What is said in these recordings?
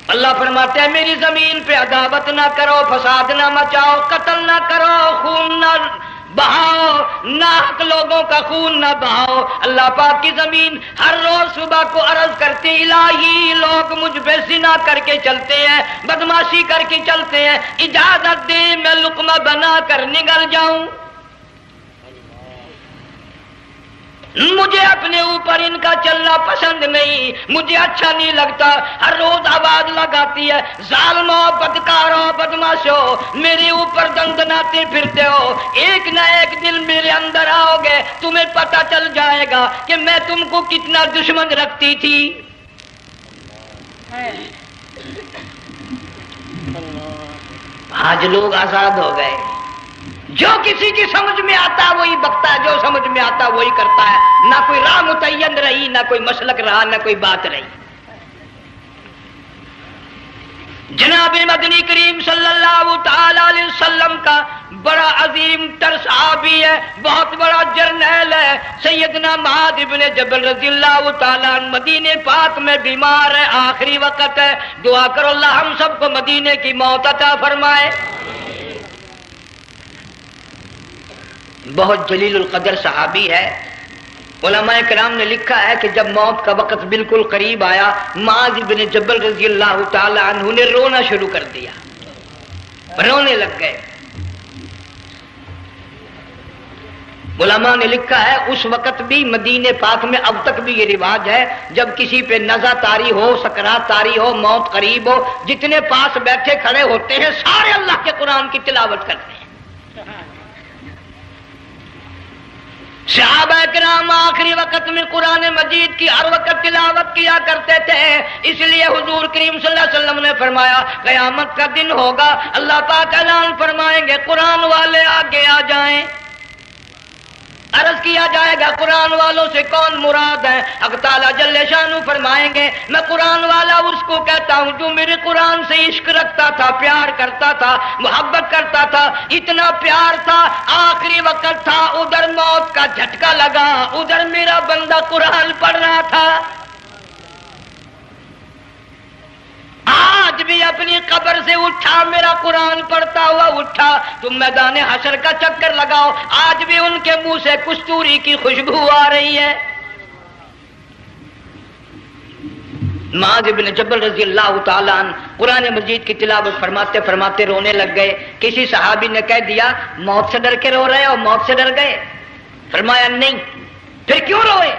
اللہ فرماتے ہیں میری زمین پہ عداوت نہ کرو، فساد نہ مچاؤ، قتل نہ کرو، خون نہ بہاؤ، ناحق لوگوں کا خون نہ بہاؤ۔ اللہ پاک کی زمین ہر روز صبح کو عرض کرتی الہی لوگ مجھ پہ زنا کر کے چلتے ہیں، بدماشی کر کے چلتے ہیں، اجازت دے میں لقمہ بنا کر نگل جاؤں، مجھے اپنے اوپر ان کا چلنا پسند نہیں، مجھے اچھا نہیں لگتا۔ ہر روز آواز لگاتی ہے ظالمو، بدکارو، بدماشو، میرے اوپر دندناتے پھرتے ہو، ایک نہ ایک دن میرے اندر آؤ گے، تمہیں پتہ چل جائے گا کہ میں تم کو کتنا دشمن رکھتی تھی۔ آج لوگ آزاد ہو گئے، جو کسی کی سمجھ میں آتا ہے وہی بکتا ہے، جو سمجھ میں آتا ہے وہی کرتا ہے، نہ کوئی راہ متعین رہی، نہ کوئی مسلک رہا، نہ کوئی بات رہی۔ جناب مدنی کریم صلی اللہ تعالی علیہ وسلم کا بڑا عظیم تر صحابی ہے، بہت بڑا جرنیل ہے، سیدنا معاذ بن جبل رضی اللہ تعالی عنہ مدینے پاک میں بیمار ہے، آخری وقت ہے، دعا کرو اللہ ہم سب کو مدینے کی موت عطا فرمائے۔ بہت جلیل القدر صحابی ہے۔ علماء کرام نے لکھا ہے کہ جب موت کا وقت بالکل قریب آیا، معاذ بن جبل رضی اللہ تعالی عنہ نے رونا شروع کر دیا، رونے لگ گئے۔ علماء نے لکھا ہے اس وقت بھی مدینے پاک میں اب تک بھی یہ رواج ہے، جب کسی پہ نزع طاری ہو، سکرات طاری ہو، موت قریب ہو، جتنے پاس بیٹھے کھڑے ہوتے ہیں سارے اللہ کے قرآن کی تلاوت کرتے ہیں۔ صحابہ کرام آخری وقت میں قرآن مجید کی ہر وقت تلاوت کیا کرتے تھے، اس لیے حضور کریم صلی اللہ علیہ وسلم نے فرمایا قیامت کا دن ہوگا، اللہ پاک اعلان فرمائیں گے قرآن والے آگے آ جائیں۔ عرض کیا جائے گا قرآن والوں سے کون مراد ہے؟ حق تعالیٰ جل شانہ فرمائیں گے میں قرآن والا اس کو کہتا ہوں جو میرے قرآن سے عشق رکھتا تھا، پیار کرتا تھا، محبت کرتا تھا، اتنا پیار تھا آخری وقت تھا، ادھر موت کا جھٹکا لگا، ادھر میرا بندہ قرآن پڑھ رہا تھا، آج بھی اپنی قبر سے اٹھا، میرا قرآن پڑھتا ہوا اٹھا، تم میدان حشر کا چکر لگاؤ، آج بھی ان کے منہ سے کستوری کی خوشبو آ رہی ہے۔ معاذ بن جبل رضی اللہ تعالیٰ عنہ قرآن مجید کی تلاوت فرماتے فرماتے رونے لگ گئے۔ کسی صحابی نے کہہ دیا موت سے ڈر کے رو رہے ہو، موت سے ڈر گئے؟ فرمایا نہیں۔ پھر کیوں روئے؟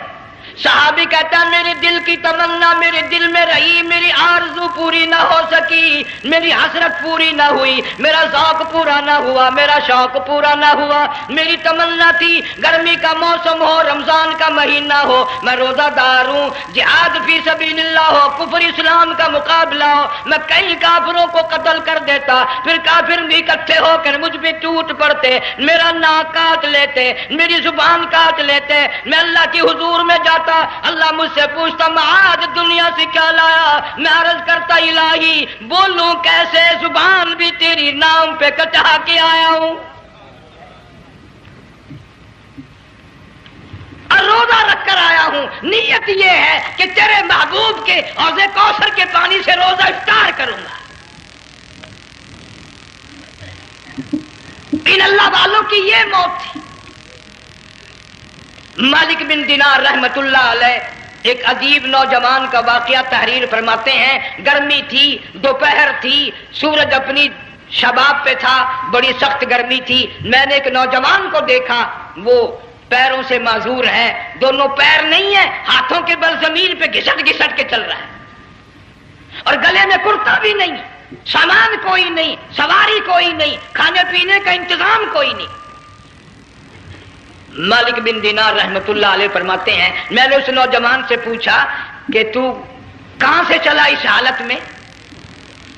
صحابی کہتا ہے میرے دل کی تمنا میرے دل میں رہی، میری آرزو پوری نہ ہو سکی، میری حسرت پوری نہ ہوئی، میرا ذوق پورا نہ ہوا، میرا شوق پورا نہ ہوا۔ میری تمنا تھی گرمی کا موسم ہو، رمضان کا مہینہ ہو، میں روزہ دار ہوں، جہاد فی سبیل اللہ ہو، کفر اسلام کا مقابلہ ہو، میں کئی کافروں کو قتل کر دیتا، پھر کافر بھی اکٹھے ہو کر مجھ پہ ٹوٹ پڑتے، میرا ناک کاٹ لیتے، میری زبان کاٹ لیتے، میں اللہ کی حضور میں جاتا، اللہ مجھ سے پوچھتا معاذ دنیا سے کیا لایا؟ میں عرض کرتا الہی بولوں کیسے، زبان بھی تیری نام پہ کٹا کے آیا ہوں، اور روزہ رکھ کر آیا ہوں، نیت یہ ہے کہ تیرے محبوب کے حوض کوثر کے پانی سے روزہ افطار کروں گا۔ ان اللہ والوں کی یہ موت تھی۔ مالک بن دینار رحمت اللہ علیہ ایک عجیب نوجوان کا واقعہ تحریر فرماتے ہیں، گرمی تھی، دوپہر تھی، سورج اپنی شباب پہ تھا، بڑی سخت گرمی تھی، میں نے ایک نوجوان کو دیکھا، وہ پیروں سے معذور ہے، دونوں پیر نہیں ہیں، ہاتھوں کے بل زمین پہ گھسٹ گھسٹ کے چل رہا ہے، اور گلے میں کرتا بھی نہیں، سامان کوئی نہیں، سواری کوئی نہیں، کھانے پینے کا انتظام کوئی نہیں۔ مالک بن دینار رحمت اللہ علیہ فرماتے ہیں میں نے اس نوجوان سے پوچھا کہ تو کہاں سے چلا اس حالت میں؟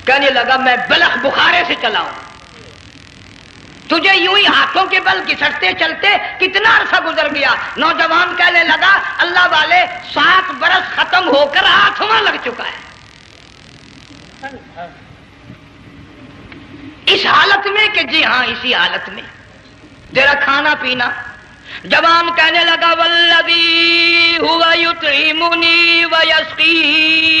کہنے لگا میں بلخ بخارے سے چلا ہوں۔ تجھے یوں ہی ہاتھوں کے بل گھسٹتے چلتے کتنا عرصہ گزر گیا؟ نوجوان کہنے لگا اللہ والے 7 برس ختم ہو کر ہاتھوں لگ چکا ہے، اس حالت میں کہ جی ہاں اسی حالت میں، تیرا کھانا پینا۔ جوان کہنے لگا والذی ہوا یطعمنی ویسقین،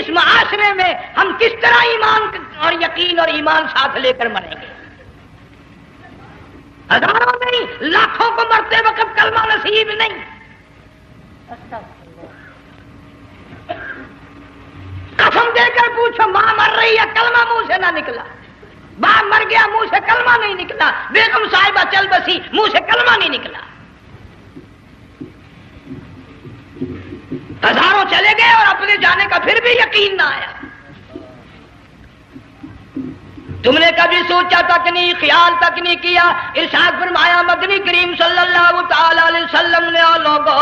اس معاشرے میں ہم کس طرح ایمان اور یقین اور ایمان ساتھ لے کر مریں گے؟ ہزاروں نہیں لاکھوں کو مرتے وقت کلمہ نصیب نہیں. قسم دے کر پوچھو، ماں مر رہی ہے کلمہ منہ سے نہ نکلا، باپ مر گیا منہ سے کلمہ نہیں نکلا، بیگم صاحبہ چل بسی منہ سے کلمہ نہیں نکلا. ہزاروں چلے گئے اور اپنے جانے کا پھر بھی یقین نہ آیا. تم نے کبھی سوچا تک نہیں، خیال تک نہیں کیا. ارشاد فرمایا مدنی کریم صلی اللہ تعالی علیہ وسلم نے اور لوگوں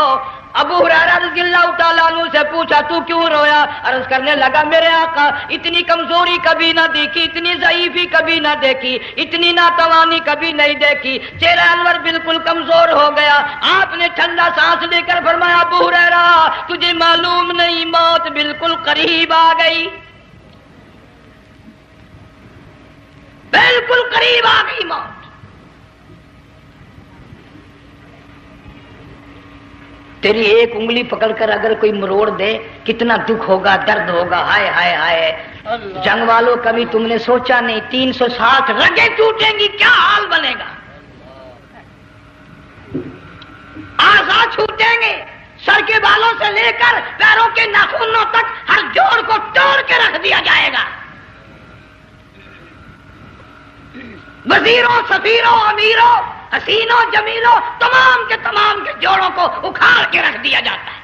ابو ہریرہ رضی اللہ تعالیٰ عنہ سے پوچھا تو کیوں رویا؟ عرض کرنے لگا میرے آقا اتنی کمزوری کبھی نہ دیکھی، اتنی ضعیفی کبھی نہ دیکھی، اتنی ناتوانی کبھی نہیں دیکھی. چہرہ انور بالکل کمزور ہو گیا. آپ نے ٹھنڈا سانس لے کر فرمایا ابو ہریرہ تجھے معلوم نہیں موت بالکل قریب آ گئی، بالکل قریب آ گئی موت. تیری ایک انگلی پکڑ کر اگر کوئی مروڑ دے کتنا دکھ ہوگا، درد ہوگا. ہائے ہائے ہائے. جنگ والوں کبھی تم نے سوچا نہیں 360 رگیں ٹوٹیں گی کیا حال بنے گا، اعضاء چھوٹیں گے، سر کے بالوں سے لے کر پیروں کے ناخنوں تک ہر جوڑ کو توڑ کے رکھ دیا جائے گا. وزیروں، سفیروں، امیروں، حسینوں، جمیلوں تمام کے جوڑوں کو اکھاڑ کے رکھ دیا جاتا ہے.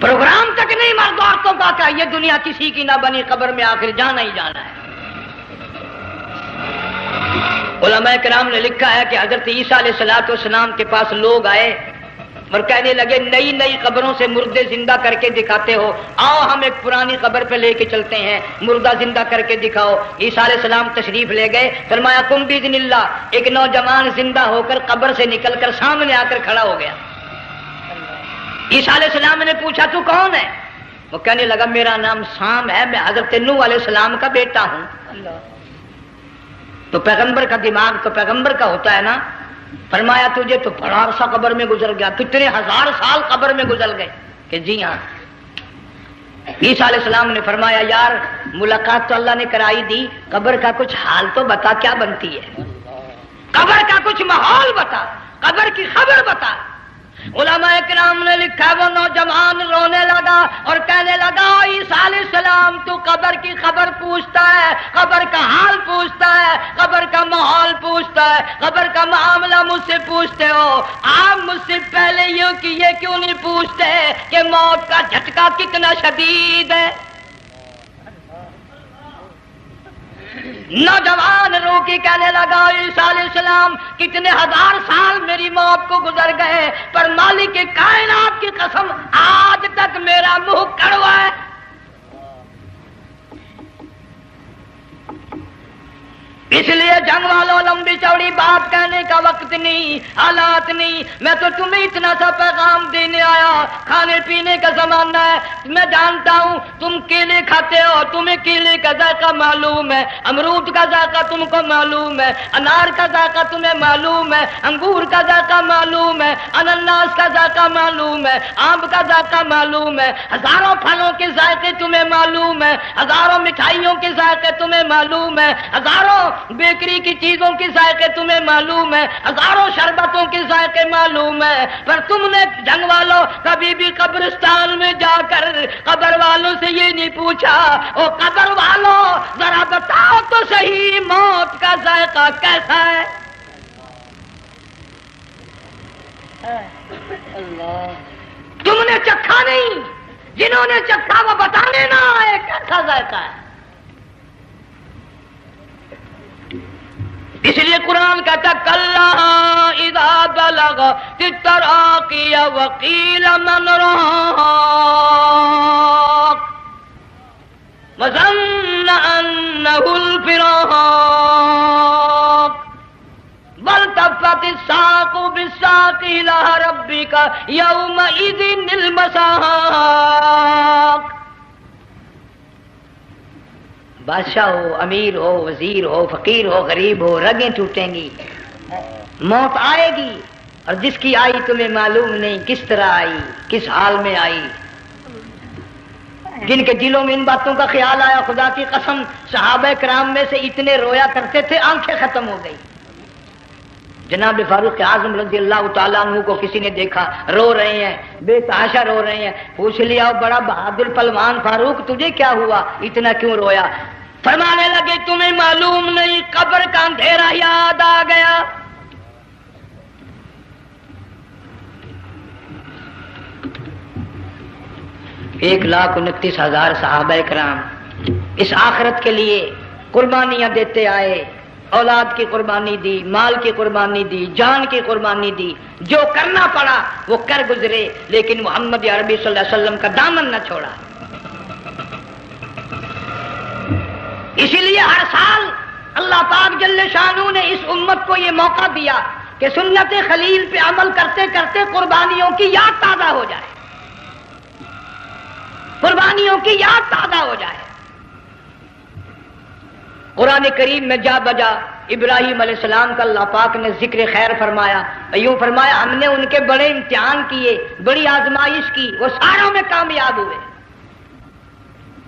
پروگرام تک نہیں مرد عورتوں کا کہ یہ دنیا کسی کی نہ بنی، قبر میں آخر جانا ہی جانا ہے. علماء کرام نے لکھا ہے کہ حضرت عیسیٰ علیہ السلام کے پاس لوگ آئے اور کہنے لگے نئی نئی قبروں سے مردے زندہ کر کے دکھاتے ہو، آؤ ہم ایک پرانی قبر پہ لے کے چلتے ہیں، مردہ زندہ کر کے دکھاؤ. عیسیٰ علیہ السلام تشریف لے گئے. فرمایا قم باذن اللہ. ایک نوجوان زندہ ہو کر قبر سے نکل کر سامنے آ کر کھڑا ہو گیا. عیسیٰ علیہ السلام نے پوچھا تو کون ہے؟ وہ کہنے لگا میرا نام سام ہے، میں حضرت نوح علیہ السلام کا بیٹا ہوں. تو پیغمبر کا دماغ تو پیغمبر کا ہوتا ہے نا. فرمایا تجھے تو بڑا عرصہ قبر میں گزر گیا، کتنے ہزار سال قبر میں گزر گئے؟ کہ جی ہاں. عیسیٰ علیہ السلام نے فرمایا یار ملاقات تو اللہ نے کرائی دی، قبر کا کچھ حال تو بتا کیا بنتی ہے، قبر کا کچھ ماحول بتا، قبر کی خبر بتا. علماء کرام نے لکھا وہ نوجوان رونے لگا اور کہنے لگا عیسیٰ علیہ السلام تو قبر کی خبر پوچھتا ہے، قبر کا حال پوچھتا ہے، قبر کا ماحول پوچھتا ہے، قبر کا معاملہ مجھ سے پوچھتے ہو، آپ مجھ سے پہلے یہ کیوں نہیں پوچھتے کہ موت کا جھٹکا کتنا شدید ہے؟ نوجوان رو کے کہنے لگا عیسیٰ علیہ السلام کتنے ہزار سال میری موت کو گزر گئے پر مالک کائنات کی قسم آج تک میرا منہ کڑوا ہے. اس لیے جنگ والوں لمبی چوڑی بات کہنے کا وقت نہیں، حالات نہیں. میں تو تمہیں اتنا سا پیغام دینے آیا، کھانے پینے کا زمانہ ہے. میں جانتا ہوں تم کیلے کھاتے ہو، تمہیں کیلے کا ذائقہ معلوم ہے، امرود کا ذائقہ تم کو معلوم ہے، انار کا ذائقہ تمہیں معلوم ہے، انگور کا ذائقہ معلوم ہے، انناس کا ذائقہ معلوم ہے، آم کا ذائقہ معلوم ہے، ہزاروں پھلوں کے ذائقے تمہیں معلوم ہے، ہزاروں مٹھائیوں کے ذائقے تمہیں معلوم ہے، ہزاروں بیکری کی چیزوں کے ذائقے تمہیں معلوم ہے، ہزاروں شربتوں کے ذائقے معلوم ہے. پر تم نے جنگ والوں کبھی بھی قبرستان میں جا کر قبر والوں سے یہ نہیں پوچھا او قبر والوں ذرا بتاؤ تو صحیح موت کا ذائقہ کیسا ہے؟ تم نے چکھا نہیں، جنہوں نے چکھا وہ بتانے نہ آئے کیسا ذائقہ ہے. اس لیے قرآن کہتا کلا اذا بلغت التراقی وقیل من راق وظن انه الفراق والتفت الساق بالساق الى ربك يومئذ المساق. بادشاہ ہو، امیر ہو، وزیر ہو، فقیر ہو، غریب ہو، رگیں ٹوٹیں گی، موت آئے گی. اور جس کی آئی تمہیں معلوم نہیں کس طرح آئی، کس حال میں آئی. جن کے دلوں میں ان باتوں کا خیال آیا، خدا کی قسم صحابہ کرام میں سے اتنے رویا کرتے تھے آنکھیں ختم ہو گئی. جناب فاروق اعظم رضی اللہ تعالیٰ عنہ کو کسی نے دیکھا رو رہے ہیں، بے تحاشا رو رہے ہیں. پوچھ لیا بڑا بہادر پہلوان فاروق تجھے کیا ہوا، اتنا کیوں رویا؟ فرمانے لگے تمہیں معلوم نہیں قبر کا اندھیرا یاد آ گیا. ایک 1,29,000 صحابہ کرام اس آخرت کے لیے قربانیاں دیتے آئے. اولاد کی قربانی دی، مال کی قربانی دی، جان کی قربانی دی، جو کرنا پڑا وہ کر گزرے، لیکن محمد عربی صلی اللہ علیہ وسلم کا دامن نہ چھوڑا. اسی لیے ہر سال اللہ پاک جل شانہ نے اس امت کو یہ موقع دیا کہ سنت خلیل پہ عمل کرتے کرتے قربانیوں کی یاد تازہ ہو جائے، قربانیوں کی یاد تازہ ہو جائے. قرآن کریم میں جا بجا ابراہیم علیہ السلام کا اللہ پاک نے ذکر خیر فرمایا. یوں فرمایا ہم نے ان کے بڑے امتحان کیے، بڑی آزمائش کی، وہ ساروں میں کامیاب ہوئے.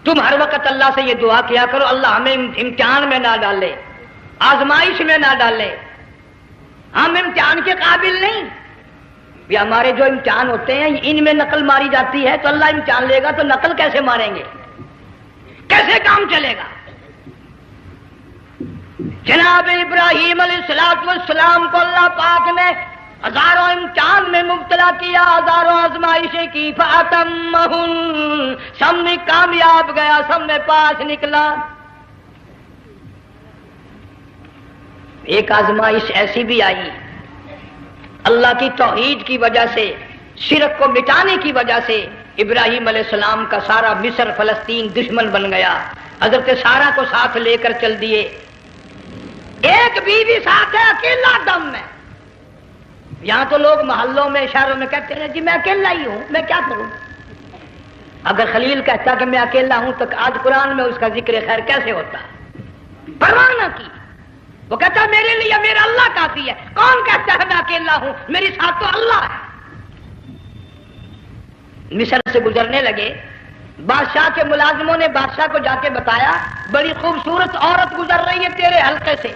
تم ہر وقت اللہ سے یہ دعا کیا کرو اللہ ہمیں امتحان میں نہ ڈالے، آزمائش میں نہ ڈالے. ہم امتحان کے قابل نہیں. یہ ہمارے جو امتحان ہوتے ہیں ان میں نقل ماری جاتی ہے، تو اللہ امتحان لے گا تو نقل کیسے ماریں گے، کیسے کام چلے گا؟ جناب ابراہیم علیہ السلام کو اللہ پاک نے ہزاروں امتحان میں مبتلا کیا، ہزاروں آزمائشیں کی، فَأَتَمَّهُنَّ سب میں کامیاب گیا، سب میں پاس نکلا. ایک آزمائش ایسی بھی آئی اللہ کی توحید کی وجہ سے، شرک کو مٹانے کی وجہ سے ابراہیم علیہ السلام کا سارا مصر فلسطین دشمن بن گیا. حضرت سارہ کو ساتھ لے کر چل دیے، ایک بیوی ساتھ ہے اکیلا دم میں. یہاں تو لوگ محلوں میں شہروں میں کہتے ہیں جی میں اکیلا ہی ہوں، میں کیا کروں. اگر خلیل کہتا کہ میں اکیلا ہوں تو آج قرآن میں اس کا ذکر خیر کیسے ہوتا؟ پرواہ نہ کی. وہ کہتا میرے لیے میرا اللہ کافی ہے. کون کہتا ہے میں اکیلا ہوں، میری ساتھ تو اللہ ہے. مصر سے گزرنے لگے، بادشاہ کے ملازموں نے بادشاہ کو جا کے بتایا بڑی خوبصورت عورت گزر رہی ہے تیرے حلقے سے،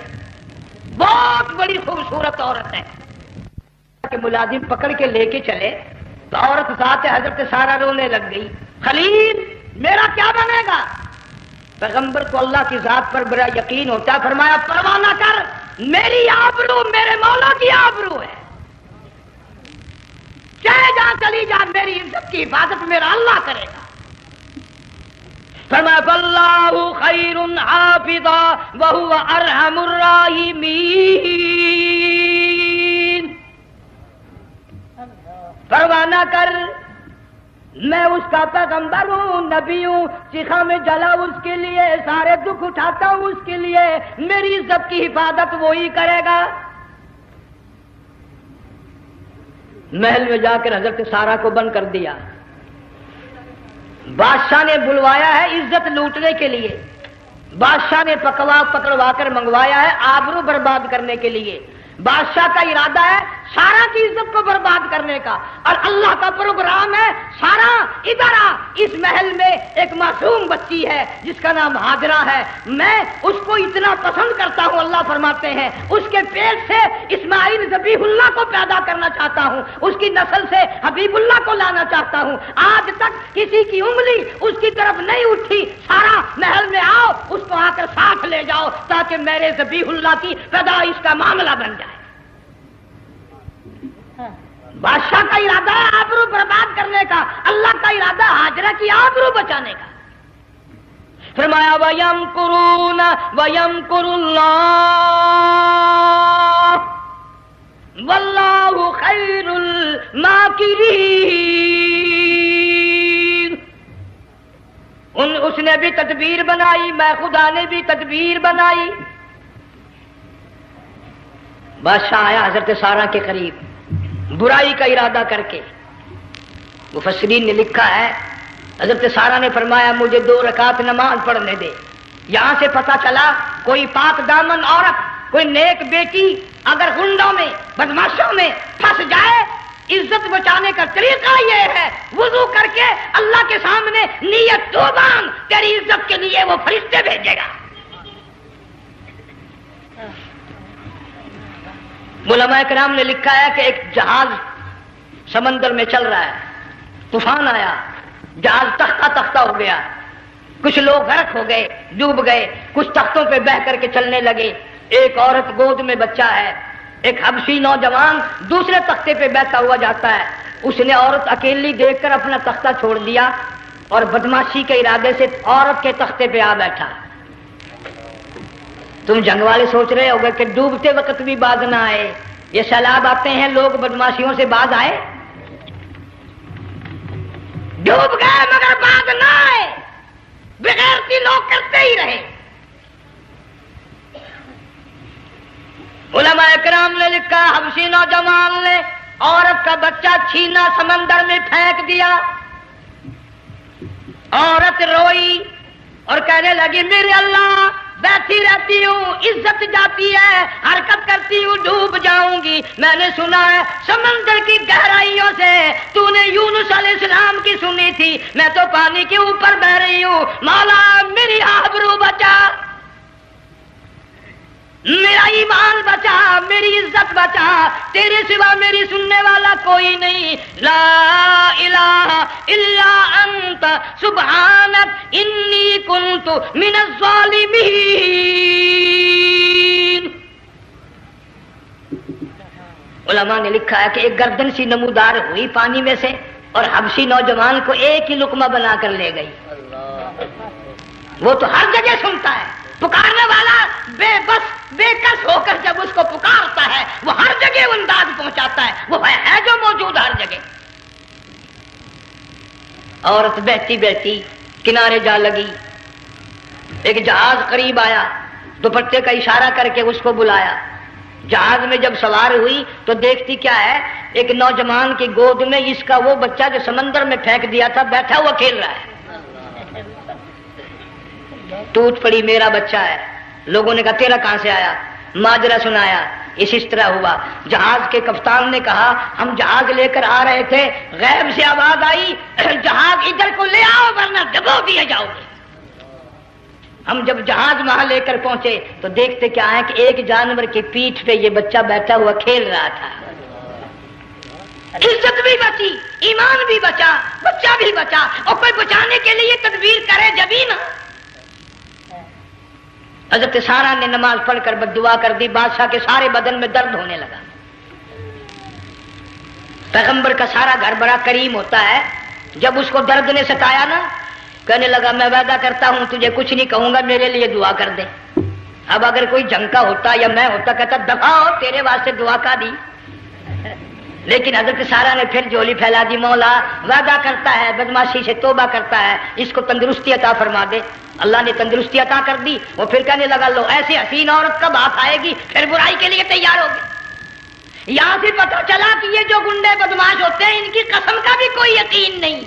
بہت بڑی خوبصورت عورت ہے. کہ ملازم پکڑ کے لے کے چلے تو عورت ساتھ حضرت سارہ رونے لگ گئی. خلیل میرا کیا بنے گا؟ پیغمبر کو اللہ کی ذات پر بڑا یقین ہوتا ہے. فرمایا پرواہ نہ کر، میری آبرو میرے مولا کی آبرو ہے، چاہے جہاں چلی جا میری عزت کی حفاظت میرا اللہ کرے گا. فرمایا فاللہ خیر حافظا وہو ارحم الراحمین. پرواہ نہ کر، میں اس کا پیغمبر ہوں، نبی ہوں، چیخا میں جلا اس کے لیے، سارے دکھ اٹھاتا ہوں اس کے لیے، میری عزت کی حفاظت وہی کرے گا. محل میں جا کر حضرت سارہ کو بند کر دیا. بادشاہ نے بلوایا ہے عزت لوٹنے کے لیے، بادشاہ نے پکڑوا کر منگوایا ہے آبرو برباد کرنے کے لیے. بادشاہ کا ارادہ ہے سارا کی عزت کو برباد کرنے کا، اور اللہ کا پروگرام ہے سارا ادھر آ. اس محل میں ایک معصوم بچی ہے جس کا نام ہاجرہ ہے، میں اس کو اتنا پسند کرتا ہوں، اللہ فرماتے ہیں اس کے پیٹ سے اسماعیل ذبیح اللہ کو پیدا کرنا چاہتا ہوں، اس کی نسل سے حبیب اللہ کو لانا چاہتا ہوں. آج تک کسی کی انگلی اس کی طرف نہیں اٹھی. سارا محل میں آؤ، اس کو آ کر ساتھ لے جاؤ تاکہ میرے ذبیح اللہ کی پیدائش کا معاملہ بن جائے. بادشاہ کا ارادہ ہے آبرو برباد کرنے کا، اللہ کا ارادہ ہاجرہ کی آبرو بچانے کا. فرمایا وَيَمْكُرُونَ وَيَمْكُرُ اللَّهُ وَاللَّهُ خَيْرُ الْمَاكِرِينَ. اس نے بھی تدبیر بنائی، میں خدا نے بھی تدبیر بنائی. بادشاہ آیا حضرت سارہ کے قریب برائی کا ارادہ کر کے. مفسرین نے لکھا ہے حضرت سارہ نے فرمایا مجھے 2 رکعت نماز پڑھنے دے. یہاں سے پتہ چلا کوئی پاک دامن عورت کوئی نیک بیٹی اگر غنڈوں میں بدماشوں میں پھنس جائے، عزت بچانے کا طریقہ یہ ہے وضو کر کے اللہ کے سامنے نیت تو مانگ، تیری عزت کے لیے وہ فرشتے بھیجے گا۔ علماء کرام نے لکھا ہے کہ ایک جہاز سمندر میں چل رہا ہے، طوفان آیا، جہاز تختہ تختہ ہو گیا، کچھ لوگ غرق ہو گئے، ڈوب گئے، کچھ تختوں پہ بہ کر کے چلنے لگے۔ ایک عورت گود میں بچہ ہے، ایک حبشی نوجوان دوسرے تختے پہ بیٹھا ہوا جاتا ہے۔ اس نے عورت اکیلی دیکھ کر اپنا تختہ چھوڑ دیا اور بدماشی کے ارادے سے عورت کے تختے پہ آ بیٹھا۔ تم جنگ والے سوچ رہے ہوگے کہ ڈوبتے وقت بھی باز نہ آئے، یہ سیلاب آتے ہیں لوگ بدماشیوں سے باز آئے؟ ڈوب گئے مگر باز نہ آئے، بغیرتی لوگ کرتے ہی رہے۔ علماء کرام نے لکھا حبشی نوجوان نے عورت کا بچہ چھینا سمندر میں پھینک دیا۔ عورت روئی اور کہنے لگی میرے اللہ، بیٹھی رہتی ہوں، عزت جاتی ہے، حرکت کرتی ہوں، ڈوب جاؤں گی۔ میں نے سنا ہے سمندر کی گہرائیوں سے تو نے یونس علیہ السلام کی سنی تھی، میں تو پانی کے اوپر بہ رہی ہوں، مولا میری آبرو بچا، میرا ایمان بچا، میری عزت بچا، تیرے سوا میری سننے والا کوئی نہیں، لا الہ الا انت سبحانک انی کنت من الظالمین۔ علماء نے لکھا ہے کہ ایک گردن سی نمودار ہوئی پانی میں سے اور حبشی نوجوان کو ایک ہی لقمہ بنا کر لے گئی۔ وہ تو ہر جگہ سنتا ہے، پکارنے والا بے بس بے کس ہو کر جب اس کو پکارتا ہے وہ ہر جگہ انداز پہنچاتا ہے، وہ ہے جو موجود ہر جگہ۔ عورت بہتی بہتی کنارے جا لگی، ایک جہاز قریب آیا، دوپٹے کا اشارہ کر کے اس کو بلایا۔ جہاز میں جب سوار ہوئی تو دیکھتی کیا ہے، ایک نوجوان کی گود میں اس کا وہ بچہ جو سمندر میں پھینک دیا تھا بیٹھا ہوا کھیل رہا ہے۔ ٹوٹ پڑی میرا بچہ ہے۔ لوگوں نے کہا تیرا کہاں سے آیا؟ ماجرا سنایا، اس طرح ہوا۔ جہاز کے کپتان نے کہا ہم جہاز لے کر آ رہے تھے، غیب سے آواز آئی جہاز ادھر کو لے آؤ ورنہ ڈبو دیے جاؤ گے۔ ہم جب جہاز وہاں لے کر پہنچے تو دیکھتے کیا ہے کہ ایک جانور کی پیٹھ پہ یہ بچہ بیٹھا ہوا کھیل رہا تھا۔ عزت بھی بچی، ایمان بھی بچا، بچہ بھی بچا، اور کوئی بچانے کے لیے تدبیر کرے جبھی نا۔ حضرت سارا نے نماز پڑھ کر بددعا کر دی، بادشاہ کے سارے بدن میں درد ہونے لگا۔ پیغمبر کا سارا گھر بڑا کریم ہوتا ہے، جب اس کو درد نے ستایا نا کہنے لگا میں وعدہ کرتا ہوں تجھے کچھ نہیں کہوں گا، میرے لیے دعا کر دے۔ اب اگر کوئی جنگ کا ہوتا یا میں ہوتا کہتا دفع ہو تیرے واسطے دعا کا دی، لیکن حضرت سارا نے پھر جولی پھیلا دی، مولا وعدہ کرتا ہے بدماشی سے توبہ کرتا ہے، اس کو تندرستی عطا فرما دے۔ اللہ نے تندرستی عطا کر دی۔ وہ پھر کہنے لگا لو ایسی حسین عورت کب آپ آئے گی، پھر برائی کے لیے تیار ہوگی۔ یہاں سے پتہ چلا کہ یہ جو گنڈے بدماش ہوتے ہیں ان کی قسم کا بھی کوئی یقین نہیں۔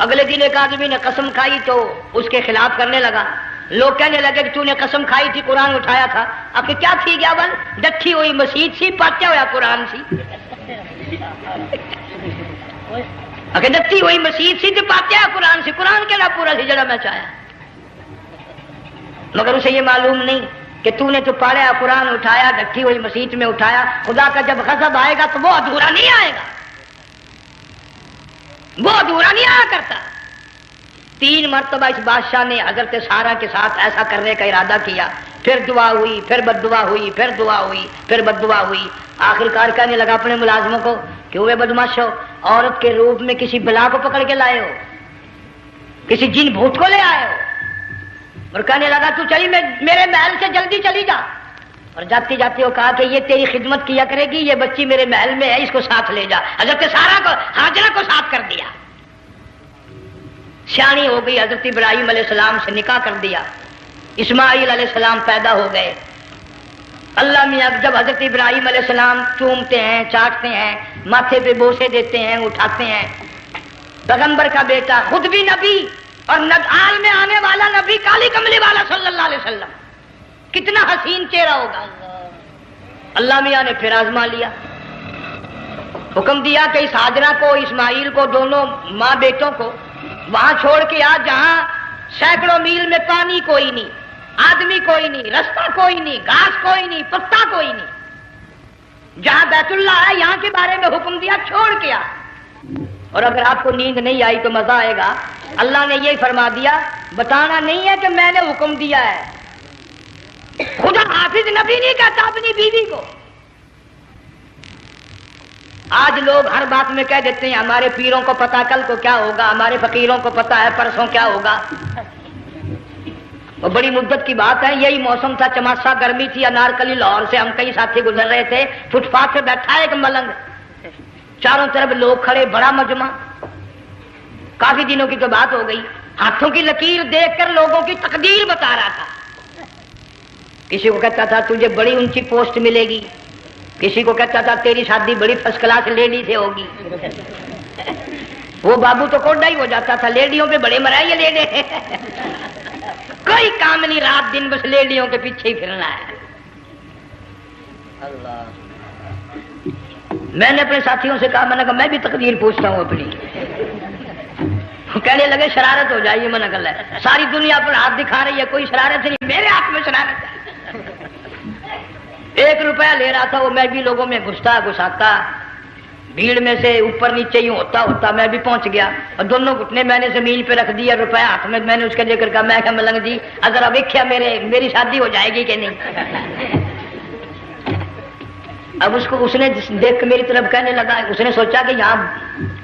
اگلے دن ایک آدمی نے قسم کھائی تو اس کے خلاف کرنے لگا۔ لوگ کہنے لگے کہ تو نے قسم کھائی تھی، قرآن اٹھایا تھا، اب کیا تھی گیا بل ڈٹھی ہوئی مسجد سی، پاٹیا ہوا قرآن سی، اگر ڈٹھی ہوئی مسجد سی تو پاٹیا قرآن سی، قرآن کے نا پورا سی جڑا میں چاہیا، مگر اسے یہ معلوم نہیں کہ تو نے تو پاڑیا قرآن اٹھایا، ڈٹھی ہوئی مسجد میں اٹھایا۔ خدا کا جب غضب آئے گا تو وہ ادھورا نہیں آئے گا، وہ ادھورا نہیں آیا کرتا۔ 3 مرتبہ اس بادشاہ نے حضرت سارا کے ساتھ ایسا کرنے کا ارادہ کیا، پھر دعا ہوئی، پھر بد دعا ہوئی، پھر دعا ہوئی، پھر بد دعا ہوئی۔ آخر کار کہنے لگا اپنے ملازموں کو کہ ہوئے بدماش ہو، عورت کے روپ میں کسی بلا کو پکڑ کے لائے ہو، کسی جن بھوت کو لے آئے ہو، اور کہنے لگا تو چلی میرے محل سے جلدی چلی جا، اور جاتی جاتی وہ کہا کہ یہ تیری خدمت کیا کرے گی، یہ بچی میرے محل میں ہے، اس کو ساتھ لے جا۔ حضرت سارا کو ہاجرہ کو ساتھ کر دیا، سیانی ہو گئی، حضرت ابراہیم علیہ السلام سے نکاح کر دیا، اسماعیل علیہ السلام پیدا ہو گئے۔ اللہ میاں جب حضرت ابراہیم علیہ السلام چومتے ہیں، چاٹتے ہیں، ماتھے پہ بوسے دیتے ہیں، اٹھاتے ہیں، پیغمبر کا بیٹا خود بھی نبی اور آل میں آنے والا نبی کالی کملی والا صلی اللہ علیہ وسلم کتنا حسین چہرہ ہوگا. اللہ میاں نے پھر آزما لیا، حکم دیا کہ اس ہاجرہ کو، اسماعیل کو، دونوں ماں بیٹوں کو وہاں چھوڑ کے آ جہاں سینکڑوں میل میں پانی کوئی نہیں، آدمی کوئی نہیں، رستہ کوئی نہیں، گھاس کوئی نہیں، پتا کوئی نہیں. جہاں بیت اللہ ہے یہاں کے بارے میں حکم دیا چھوڑ کے آ. اور اگر آپ کو نیند نہیں آئی تو مزہ آئے گا، اللہ نے یہ فرما دیا، بتانا نہیں ہے کہ میں نے حکم دیا ہے. خدا حافظ نبی نہیں کہتا اپنی بیوی کو. آج لوگ ہر بات میں کہہ دیتے ہیں ہمارے پیروں کو پتا کل کو کیا ہوگا، ہمارے فقیروں کو پتا ہے پرسوں کیا ہوگا. اور بڑی مدت کی بات ہے، یہی موسم تھا، چماسا گرمی تھی، انارکلی لاہور سے ہم کئی ساتھی گزر رہے تھے، فٹ پاتھ پہ بیٹھا ایک ملنگ، چاروں طرف لوگ کھڑے، بڑا مجمع. کافی دنوں کی تو بات ہو گئی، ہاتھوں کی لکیر دیکھ کر لوگوں کی تقدیر بتا رہا تھا. کسی کو کہتا تھا تجھے بڑی اونچی پوسٹ ملے گی، کسی کو کہتا تھا تیری شادی بڑی فرسٹ کلاس لیڈی سے ہوگی. وہ بابو تو کوڈا ہی ہو جاتا تھا، لیڈیوں پہ بڑے مرائے یہ لیڈے. کوئی کام نہیں، رات دن بس لیڈیوں کے پیچھے ہی پھرنا ہے. اللہ. میں نے اپنے ساتھیوں سے کہا، میں نے کہا میں بھی تقدیر پوچھتا ہوں اپنی. کہنے لگے شرارت ہو جائے گی. میں نے کہا ساری دنیا پر ہاتھ دکھا رہی ہے، کوئی شرارت نہیں، میرے ہاتھ میں شرارت ہے. 1 روپیہ لے رہا تھا وہ، میں بھی لوگوں میں گھساتا بھیڑ میں سے اوپر نیچے ہی ہوتا میں بھی پہنچ گیا، اور دونوں گھٹنے میں نے زمین پہ رکھ دیا، روپیہ ہاتھ میں. میں نے اس کا ذکر کہا، میں کہا ملنگ جی اگر اب ویکھیا میری شادی ہو جائے گی کہ نہیں. اب اس نے دیکھ کے میری طرف کہنے لگا، اس نے سوچا کہ یہاں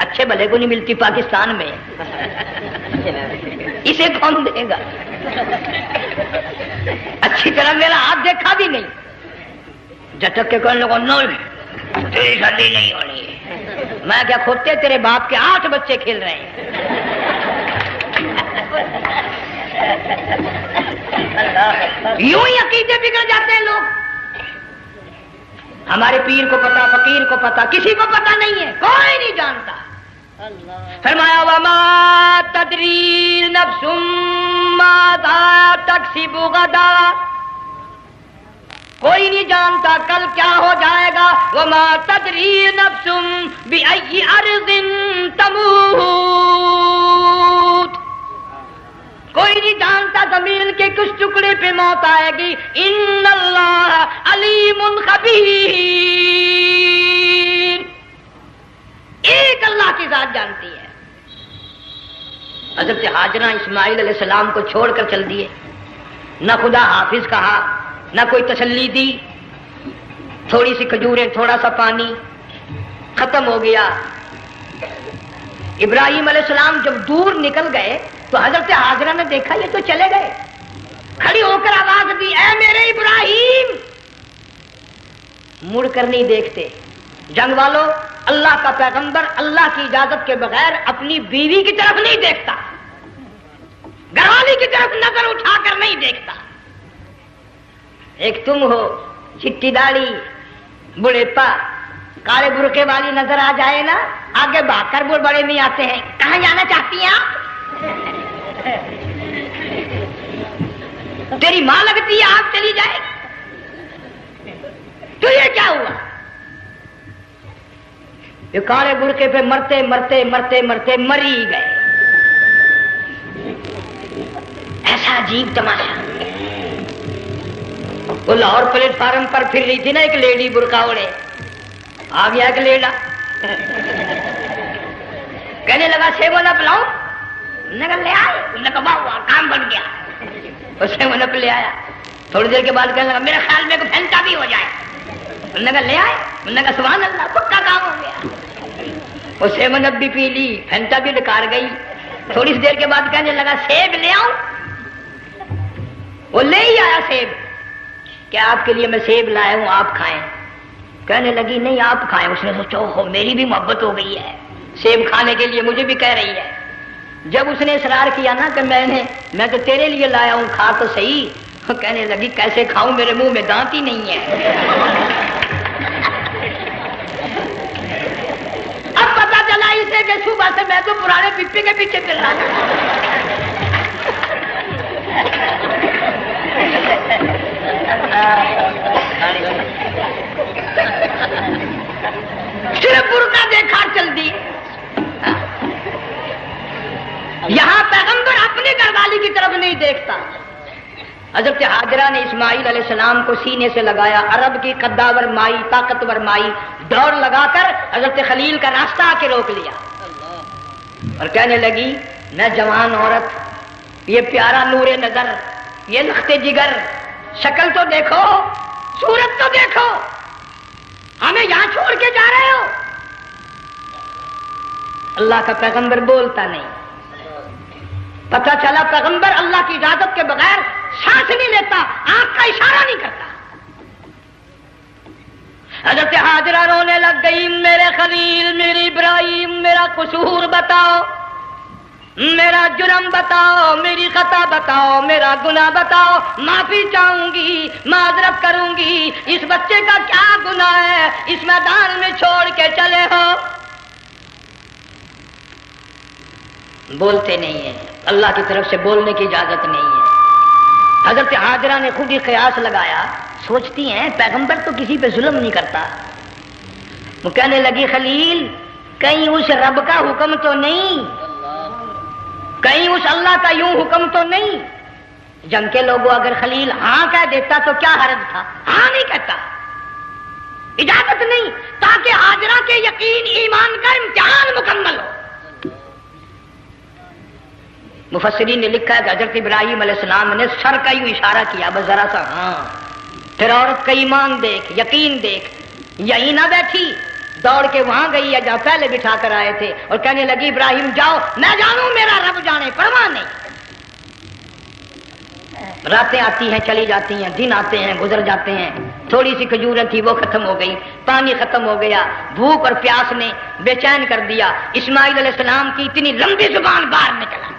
اچھے بھلے کو نہیں ملتی پاکستان میں، اسے کون دے گا. اچھی طرح میرا ہاتھ دیکھا بھی نہیں، جھٹک کے کہنے لگا نہیں تیری شادی نہیں ہونی. میں کیا کھوتے تیرے باپ کے 8 بچے کھیل رہے ہیں. یوں ہی عقیدے بگڑ جاتے ہیں لوگ. ہمارے پیر کو پتا، فقیر کو پتا، کسی کو پتا نہیں ہے، کوئی نہیں جانتا. فرمایا وما تدری نفس ماذا تکسب غدا، کوئی نہیں جانتا کل کیا ہو جائے گا. وما تدری نفس بأی ارض تموت، کوئی نہیں جانتا زمین کے کس ٹکڑے پہ موت آئے گی. ان اللہ علیم خبیر، ایک اللہ کی ذات جانتی ہے. حضرت ہاجرہ اسماعیل علیہ السلام کو چھوڑ کر چل دیے، نہ خدا حافظ کہا، نہ کوئی تسلی دی. تھوڑی سی کھجوریں، تھوڑا سا پانی، ختم ہو گیا. ابراہیم علیہ السلام جب دور نکل گئے تو حضرت ہاجرہ نے دیکھا یہ تو چلے گئے. کھڑی ہو کر آواز دی، اے میرے ابراہیم. مڑ کر نہیں دیکھتے. جنگ والوں، اللہ کا پیغمبر اللہ کی اجازت کے بغیر اپنی بیوی کی طرف نہیں دیکھتا، گھر والی کی طرف نظر اٹھا کر نہیں دیکھتا. ایک تم ہو، چٹی داڑھی، بڑھیپا، کالے برقعے والی نظر آ جائے نا، آگے بھاگ کر بڑے نہیں آتے ہیں. کہاں جانا چاہتی ہیں آپ؟ تیری ماں لگتی ہے آپ چلی جائے. تو یہ کیا ہوا؟ یہ کالے برقعے پہ مرتے مرتے مرتے مرتے مری گئے. ایسا عجیب تماشا. وہ لاہور پلیٹ فارم پر پھر رہی تھی نا ایک لیڈی برقع اوڑے، آ گیا ایک لیڈا، کہنے لگا سیون اپ لاؤں. نے کہا لے آئے. نے کہا واہ کام بن گیا. وہ سیون اپ لے آیا. تھوڑی دیر کے بعد کہنے لگا میرے خیال میں کوئی پھینٹا بھی ہو جائے. نے کہا لے آئے. نے کہا سبحان اللہ پکا کام ہو گیا. وہ سیون اپ بھی پی لی، پھینٹا بھی ڈکار گئی. تھوڑی سی دیر کے بعد کہنے لگا سیب لے آؤں. وہ لے ہی آیا سیب. کیا آپ کے لیے میں سیب لایا ہوں آپ کھائیں؟ کہنے لگی نہیں آپ کھائیں. اس نے سوچا ہو میری بھی محبت ہو گئی ہے، سیب کھانے کے لیے مجھے بھی کہہ رہی ہے. جب اس نے اصرار کیا نا کہ میں تو تیرے لیے لایا ہوں کھا تو صحیح، کہنے لگی کیسے کھاؤں میرے منہ میں دانت ہی نہیں ہے. اب پتا چلا اسے کہ صبح سے میں تو پرانے پپی کے پیچھے پھر رہا تھا. صرف برقع دیکھا چل دی. یہاں پیغمبر اپنے گھر والی کی طرف نہیں دیکھتا. حضرت حاجرہ نے اسماعیل علیہ السلام کو سینے سے لگایا. عرب کی قداور مائی، طاقتور مائی دوڑ لگا کر حضرت خلیل کا راستہ آ کے روک لیا اور کہنے لگی میں جوان عورت، یہ پیارا نور نظر، یہ لخت جگر، شکل تو دیکھو، صورت تو دیکھو، ہمیں یہاں چھوڑ کے جا رہے ہو. اللہ کا پیغمبر بولتا نہیں. پتہ چلا پیغمبر اللہ کی اجازت کے بغیر سانس نہیں لیتا، آنکھ کا اشارہ نہیں کرتا. حضرت حاجرہ رونے لگ گئی، میرے خلیل، میری ابراہیم، میرا قصور بتاؤ، میرا جرم بتاؤ، میری خطا بتاؤ، میرا گناہ بتاؤ، معافی چاہوں گی، معذرت کروں گی. اس بچے کا کیا گناہ ہے اس میدان میں چھوڑ کے چلے ہو؟ بولتے نہیں ہیں. اللہ کی طرف سے بولنے کی اجازت نہیں ہے. حضرت حاجرہ نے خود ہی قیاس لگایا، سوچتی ہیں پیغمبر تو کسی پہ ظلم نہیں کرتا. وہ کہنے لگی خلیل کہیں اس رب کا حکم تو نہیں، کہیں اس اللہ کا یوں حکم تو نہیں. جنگ کے لوگوں اگر خلیل ہاں کہہ دیتا تو کیا حرج تھا؟ ہاں نہیں کہتا، اجازت نہیں، تاکہ حاجرہ کے یقین ایمان کا امتحان مکمل ہو. مفسرین نے لکھا ہے کہ حضرت ابراہیم علیہ السلام نے سر کا یوں اشارہ کیا، بس ذرا سا ہاں. پھر عورت کا ایمان دیکھ، یقین دیکھ. یہی نہ بیٹھی، دوڑ کے وہاں گئی ہے جہاں پہلے بٹھا کر آئے تھے اور کہنے لگی ابراہیم جاؤ، میں جانوں میرا رب جانے، پرواہ نہیں. راتیں آتی ہیں چلی جاتی ہیں، دن آتے ہیں گزر جاتے ہیں. تھوڑی سی کھجوریں تھی وہ ختم ہو گئی، پانی ختم ہو گیا، بھوک اور پیاس نے بے چین کر دیا. اسماعیل علیہ السلام کی اتنی لمبی زبان باہر نکلا.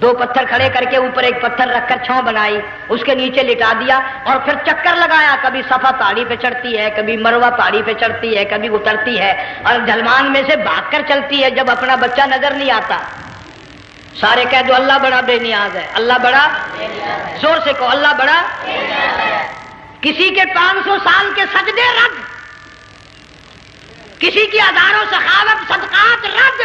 دو پتھر کھڑے کر کے اوپر ایک پتھر رکھ کر چھاؤں بنائی، اس کے نیچے لٹا دیا اور پھر چکر لگایا. کبھی صفا پہاڑی پہ چڑھتی ہے، کبھی مروہ پہاڑی پہ چڑھتی ہے، کبھی اترتی ہے اور ڈھلمان میں سے بھاگ کر چلتی ہے جب اپنا بچہ نظر نہیں آتا. سارے کہہ دو اللہ بڑا بے نیاز ہے، اللہ بڑا، زور سے کہو اللہ بڑا. کسی کے 500 سال کے سجدے رد، کسی کی ہزاروں سخاوت صدقات رد،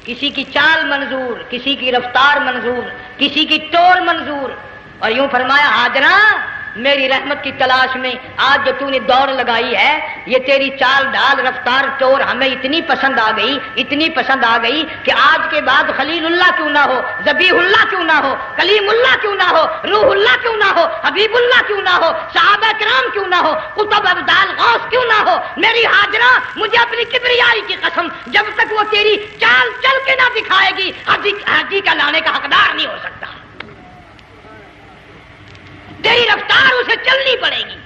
کسی کی چال منظور، کسی کی رفتار منظور، کسی کی ٹور منظور. اور یوں فرمایا حاجرہ میری رحمت کی تلاش میں آج جو تو نے دوڑ لگائی ہے، یہ تیری چال ڈال رفتار ٹور ہمیں اتنی پسند آ گئی، اتنی پسند آ گئی کہ آج کے بعد خلیل اللہ کیوں نہ ہو، ذبیح اللہ کیوں نہ ہو، کلیم اللہ کیوں نہ ہو، روح اللہ کیوں نہ ہو، حبیب اللہ کیوں نہ ہو، صحابہ کرام کیوں نہ ہو، قطب ابدال غوث کیوں نہ ہو. میری حاجرہ مجھے اپنی کبریائی کی قسم جب تک وہ تیری چال چل کے نہ دکھائے گی حاجی کا لانے کا حقدار نہیں ہو سکتا. تیری رفتار اسے چلنی پڑے گی.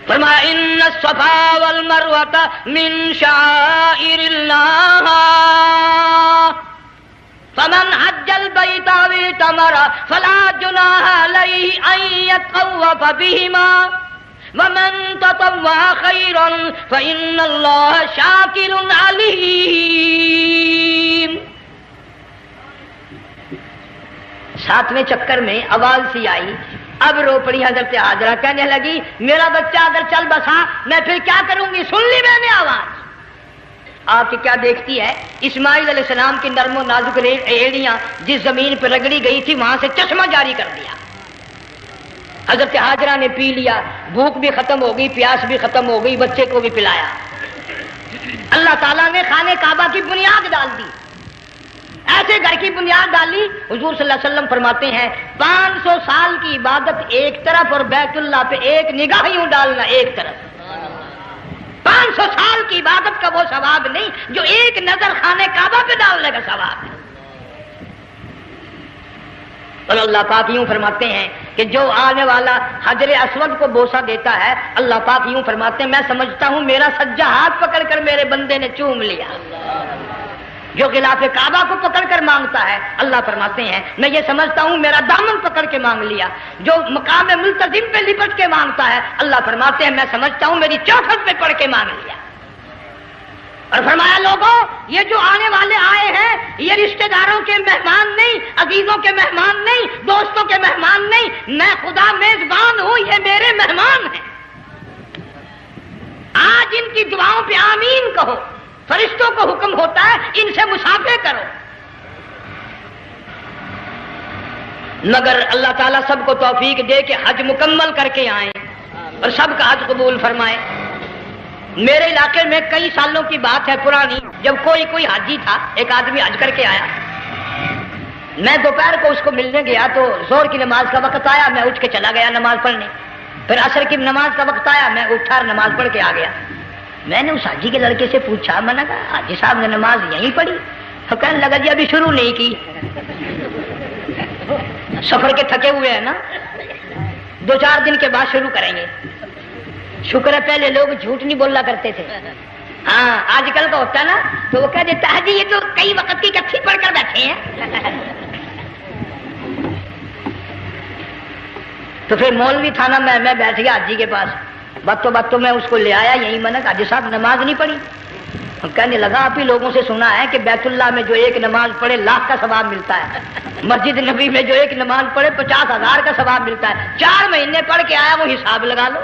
فرمایا ان الصفا والمروۃ من شعائر اللہ فمن حج البیت او اعتمر فلا جناح علیہ ان یطوف بہما ومن تطوع خیرا فإن اللہ شاکر علیم. 7ویں چکر میں آواز سی آئی، اب رو پڑی حضرت حاجرہ. کہنے لگی میرا بچہ اگر چل بسا میں پھر کیا کروں گی. سن لی میں نے آواز. آپ کی کیا دیکھتی ہے، اسماعیل علیہ السلام کی نرم و نازک ایڑیاں جس زمین پہ رگڑی گئی تھی وہاں سے چشمہ جاری کر دیا. حضرت حاجرہ نے پی لیا، بھوک بھی ختم ہو گئی، پیاس بھی ختم ہو گئی، بچے کو بھی پلایا. اللہ تعالیٰ نے خانہ کعبہ کی بنیاد ڈال دی، ایسے گھر کی بنیاد ڈالی. حضور صلی اللہ علیہ وسلم فرماتے ہیں 500 سال کی عبادت ایک طرف اور بیت اللہ پہ ایک نگاہ یوں ڈالنا ایک طرف. 500 سال کی عبادت کا وہ ثواب نہیں جو ایک نظر خانہ کعبہ پہ ڈالنے کا ثواب ہے. اور اللہ پاک یوں فرماتے ہیں کہ جو آنے والا حجر اسود کو بوسہ دیتا ہے، اللہ پاک یوں فرماتے ہیں میں سمجھتا ہوں میرا سجا ہاتھ پکڑ کر میرے بندے نے چوم لیا. جو غلاف کعبہ کو پکڑ کر مانگتا ہے، اللہ فرماتے ہیں میں یہ سمجھتا ہوں میرا دامن پکڑ کے مانگ لیا. جو مقام ملتزم پہ لپٹ کے مانگتا ہے، اللہ فرماتے ہیں میں سمجھتا ہوں میری چوکھٹ پہ پڑھ کے مانگ لیا. اور فرمایا لوگوں یہ جو آنے والے آئے ہیں یہ رشتہ داروں کے مہمان نہیں، عزیزوں کے مہمان نہیں، دوستوں کے مہمان نہیں، میں خدا میزبان ہوں، یہ میرے مہمان ہیں۔ آج ان کی دعاؤں پہ آمین کہو، فرشتوں کو حکم ہوتا ہے ان سے مصافحہ کرو۔ مگر اللہ تعالیٰ سب کو توفیق دے کہ حج مکمل کر کے آئیں اور سب کا حج قبول فرمائے۔ میرے علاقے میں کئی سالوں کی بات ہے پرانی، جب کوئی حاجی تھا، ایک آدمی حج کر کے آیا، میں دوپہر کو اس کو ملنے گیا تو زور کی نماز کا وقت آیا، میں اٹھ کے چلا گیا نماز پڑھنے، پھر عصر کی نماز کا وقت آیا، میں اٹھا اور نماز پڑھ کے آ گیا۔ میں نے اس حاجی کے لڑکے سے پوچھا، میں نے کہا حاجی صاحب نے نماز یہیں پڑھی؟ تو کہنے لگا جی ابھی شروع نہیں کی، سفر کے تھکے ہوئے ہیں نا، 2-4 دن کے بعد شروع کریں گے۔ شکر ہے پہلے لوگ جھوٹ نہیں بولا کرتے تھے، ہاں آج کل کا ہوتا ہے نا تو وہ کہہ دیتا ہے جی یہ تو کئی وقت کی کچھی پڑھ کر بیٹھے ہیں۔ تو پھر مولوی تھا نا، میں بیٹھ گیا حاجی کے پاس، باتوں میں اس کو لے آیا، یہی میں نے کہا حاجی صاحب نماز نہیں پڑھی؟ کہنے لگا آپ ہی لوگوں سے سنا ہے کہ بیت اللہ میں جو ایک نماز پڑھے 1,00,000 کا ثواب ملتا ہے، مسجد نبی میں جو ایک نماز پڑھے 50,000 کا ثواب ملتا ہے، 4 مہینے پڑھ کے آیا، وہ حساب لگا لو۔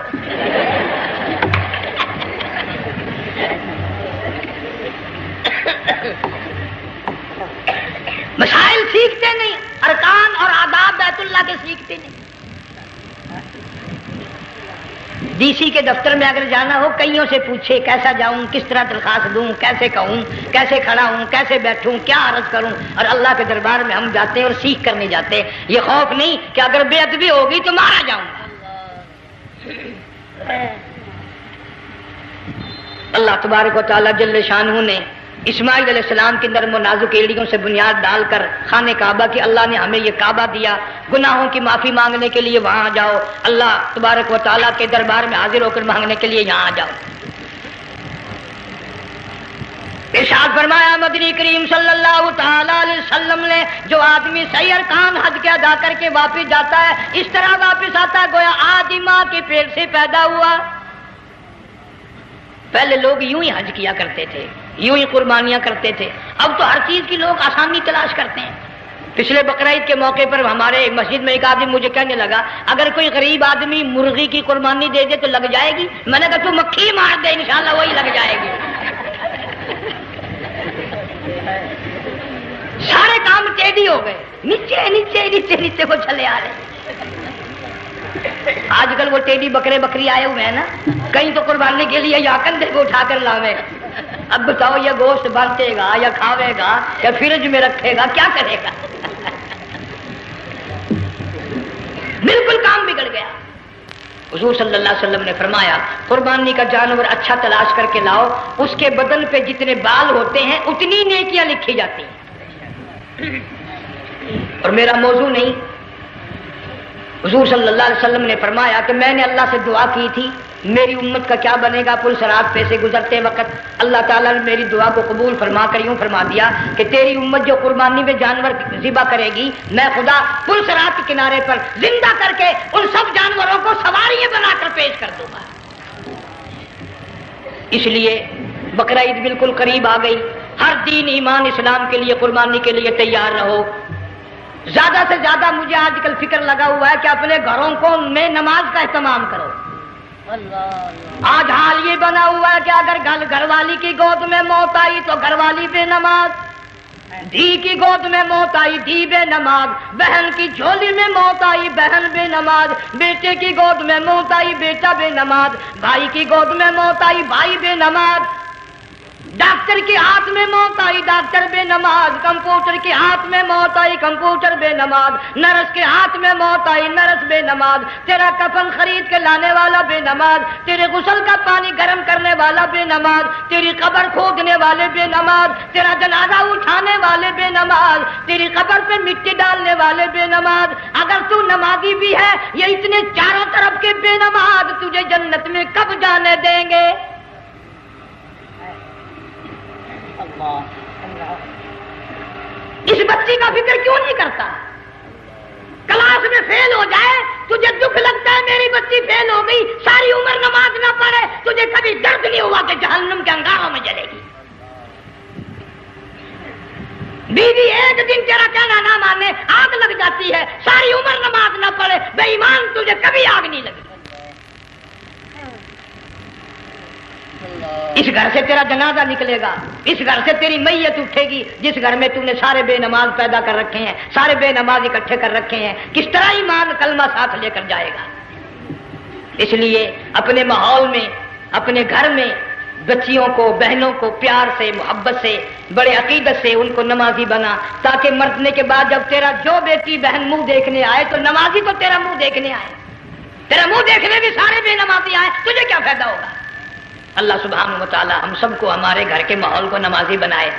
مسائل سیکھتے نہیں، ارکان اور آداب بیت اللہ کے سیکھتے نہیں۔ ڈی سی کے دفتر میں اگر جانا ہو کئیوں سے پوچھے کیسا جاؤں، کس طرح درخواست دوں، کیسے کہوں، کیسے کھڑا ہوں، کیسے بیٹھوں، کیا عرض کروں، اور اللہ کے دربار میں ہم جاتے ہیں اور سیکھ کرنے جاتے ہیں، یہ خوف نہیں کہ اگر بے ادبی ہوگی تو مارا جاؤں گا۔ اللہ تبارک و تعالیٰ جل شانہ نے اسماعیل علیہ السلام کی نرم و نازک ایڑیوں سے بنیاد ڈال کر خانہ کعبہ کی، اللہ نے ہمیں یہ کعبہ دیا، گناہوں کی معافی مانگنے کے لیے وہاں جاؤ، اللہ تبارک و تعالیٰ کے دربار میں حاضر ہو کر مانگنے کے لیے یہاں جاؤ۔ ارشاد فرمایا مدنی کریم صلی اللہ تعالی علیہ وسلم نے جو آدمی صحیح ارکان حج کے ادا کر کے واپس جاتا ہے اس طرح واپس آتا ہے گویا آدمی ماں کے پیٹ سے پیدا ہوا۔ پہلے لوگ یوں ہی حج کیا کرتے تھے، یوں ہی قربانیاں کرتے تھے، اب تو ہر چیز کی لوگ آسانی تلاش کرتے ہیں۔ پچھلے بقرعید کے موقع پر ہمارے مسجد میں ایک آدمی مجھے کہنے لگا اگر کوئی غریب آدمی مرغی کی قربانی دے دے تو لگ جائے گی؟ میں نے کہا تو مکھی مار دے انشاءاللہ وہی لگ جائے گی۔ سارے کام ٹیڑھی ہو گئے، نیچے نیچے نیچے نیچے کو چلے آ رہے۔ آج کل وہ ٹیڑھی بکرے بکری آئے ہوئے ہیں نا، کہیں تو قربانی کے لیے یا کندھے کو اٹھا کر لاوے۔ اب بتاؤ یہ گوشت بانٹے گا یا کھاوے گا یا فریج میں رکھے گا، کیا کرے گا؟ بالکل کام بگڑ گیا۔ حضور صلی اللہ علیہ وسلم نے فرمایا قربانی کا جانور اچھا تلاش کر کے لاؤ، اس کے بدن پہ جتنے بال ہوتے ہیں اتنی نیکیاں لکھی جاتی ہیں۔ اور میرا موضوع نہیں، حضور صلی اللہ علیہ وسلم نے فرمایا کہ میں نے اللہ سے دعا کی تھی میری امت کا کیا بنے گا، پل صراط پہ سے گزرتے وقت اللہ تعالیٰ نے میری دعا کو قبول فرما کر یوں فرما دیا کہ تیری امت جو قربانی میں جانور ذبح کرے گی میں خدا پل صراط کے کنارے پر زندہ کر کے ان سب جانوروں کو سواریاں بنا کر پیش کر دوں گا۔ اس لیے بقرعید بالکل قریب آ گئی، ہر دین ایمان اسلام کے لیے قربانی کے لیے تیار رہو۔ زیادہ سے زیادہ مجھے آج کل فکر لگا ہوا ہے کہ اپنے گھروں کو میں نماز کا اہتمام کرو۔ آج حال یہ بنا ہوا ہے کہ اگر گھر والی کی گود میں موت آئی تو گھر والی بے نماز، دھی کی گود میں موت آئی دھی بے نماز، بہن کی جھولی میں موت آئی بہن بے نماز، بیٹے کی گود میں موت آئی بیٹا بے نماز، بھائی کی گود میں موت آئی بھائی بے نماز، ڈاکٹر کے ہاتھ میں موت آئی ڈاکٹر بے نماز، کمپیوٹر کے ہاتھ میں موت آئی کمپیوٹر بے نماز، نرس کے ہاتھ میں موت آئی نرس بے نماز، تیرا کفن خرید کے لانے والا بے نماز، تیرے غسل کا پانی گرم کرنے والا بے نماز، تیری قبر کھودنے والے بے نماز، تیرا جنازہ اٹھانے والے بے نماز، تیری قبر پہ مٹی ڈالنے والے بے نماز۔ اگر تو نمازی بھی ہے یہ اتنے چاروں طرف کے بے نماز تجھے جنت میں کب جانے دیں گے؟ اس بچی کا فکر کیوں نہیں کرتا؟ کلاس میں فیل ہو جائے تجھے دکھ لگتا ہے میری بچی فیل ہو گئی، ساری عمر نماز نہ پڑھے تجھے کبھی درد نہیں ہوا کہ جہنم کے انگاروں میں جلے گی؟ بیوی ایک دن تیرا کہنا نہ مانے آگ لگ جاتی ہے، ساری عمر نماز نہ پڑھے، بے ایمان تجھے کبھی آگ نہیں لگی۔ اس گھر سے تیرا جنازہ نکلے گا، اس گھر سے تیری میت اٹھے گی جس گھر میں تم نے سارے بے نماز پیدا کر رکھے ہیں، سارے بے نماز اکٹھے کر رکھے ہیں، کس طرح ایمان کلمہ ساتھ لے کر جائے گا؟ اس لیے اپنے ماحول میں، اپنے گھر میں بچیوں کو، بہنوں کو پیار سے، محبت سے، بڑے عقیدت سے ان کو نمازی بنا، تاکہ مرنے کے بعد جب تیرا جو بیٹی بہن منہ دیکھنے آئے تو نمازی تو تیرا منہ دیکھنے آئے، تیرا منہ دیکھنے بھی سارے بے نمازی آئے، تجھے کیا فائدہ ہوگا؟ اللہ سبحانہ و تعالی ہم سب کو ہمارے گھر کے ماحول کو نمازی بنائے۔